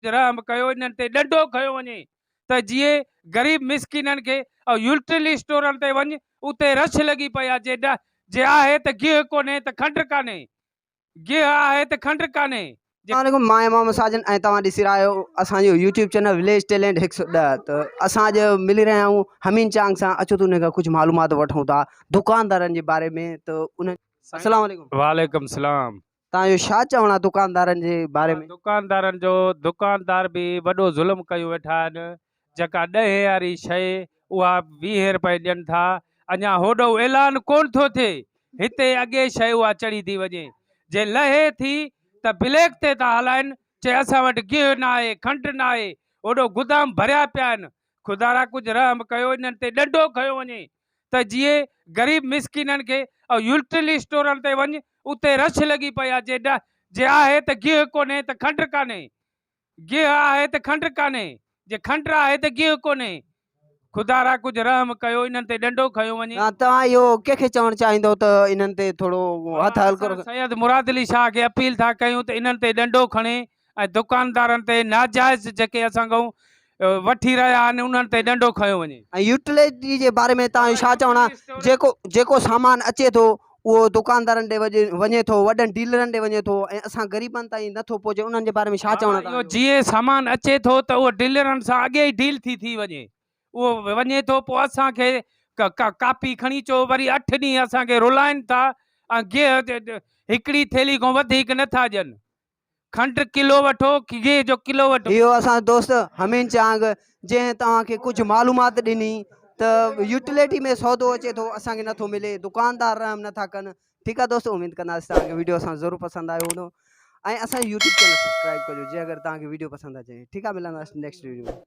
रहम कयो, इन्हनि ते ॾंडो खयो वञे त जीअं ग़रीब मिसकिननि खे ऐं यूटिलिटी स्टोरनि ते वञ, उते रश लॻी पई आहे। जे आहे त गिह कोन्हे त खंडु कान्हे, गिह आहे त खंडु कान्हे। अस्सलामुअलैकुम, मां इमाम साजन ऐं तव्हां ॾिसी रहिया आहियो असांजो यूट्यूब चैनल विलेज टैलेंट 110। त असां अॼु मिली रहिया आहियूं हमीन चांग सां। अचो त उन खां कुझु मालूमात वठूं था दुकानदारनि जे बारे में। त उन अस्सलाम वालेकुम। वालेकुम सलाम। तव्हांजो छा चवणु आहे दुकानदारनि जे बारे में? दुकानदारनि जो, दुकानदार बि वॾो ज़ुल्म कयूं वेठा आहिनि। जेका 10 वारी शइ उहा 20 रुपए ॾियनि था। अञा होॾो ऐलान कोन थो थिए, हिते अॻे शइ उहा चढ़ी थी वञे। जे लहे थी त ब्लैक ते था हलाइनि, चए असां वटि गिह न आहे, खंडु न आहे। ओॾो गुदाम भरिया पिया आहिनि। ख़ुदा कुझु रहम कयो, इन्हनि ते ॾंडो खयो वञे त जीअं ग़रीब मिसकिननि खे ऐं यूटिलिटी स्टोरनि ते वञ, उते रश लॻी पई आहे। जे आहे त गिह कोन्हे त खंडु कान्हे, गिह आहे त खंडु कान्हे, जे खंडु आहे त गिह कोन्हे। ख़ुदा कुझु रहम कयो, इन्हनि ते ॾंडो खयो वञे। तव्हां इहो कंहिंखे चवणु चाहींदो त इन्हनि ते थोरो हथु हल्को करो? सैयद मुराद अली शाह खे अपील था कयूं त इन्हनि ते ॾंडो खणे ऐं दुकानदारनि ते नाजाइज़ जेके असां कहूं वठी रहिया आहिनि उन्हनि ते ॾंडो खयो वञे। ऐं यूटिलिटी जे बारे में तव्हांजो छा चवणु आहे? जेको सामान अचे थो उहो दुकानदारनि ॾे वञे थो, वॾनि डीलरनि ॾे वञे थो ऐं असां ग़रीबनि ताईं नथो पहुचे, उन्हनि जे बारे में छा चवणु आहे? जीअं सामान अचे थो त उहो डीलरनि सां अॻे ई डील थी वञे, उहो वञे थो। पोइ असांखे कापी खणी अचो, वरी 8 ॾींहं असांखे रुलाइनि था ऐं गिह हिकिड़ी थैली खां वधीक नथा ॾियनि। खंडु किलो वठो, गिह जो किलो वठो। इहो असांजो दोस्त हमीन चांग जंहिं तव्हांखे कुझु मालूमात ॾिनी त यूटिलिटी में सौदो अचे थो, असांखे नथो मिले, दुकानदार रहम नथा कनि। ठीकु आहे दोस्तों, उमेदु कंदासीं तव्हांखे वीडियो असां ज़रूरु पसंदि आयो हूंदो ऐं असांजो यूट्यूब चैनल सब्सक्राइब कजो जे अगरि तव्हांखे वीडियो पसंदि अचे। ठीकु आहे, मिलंदासीं नेक्स्ट वीडियो में।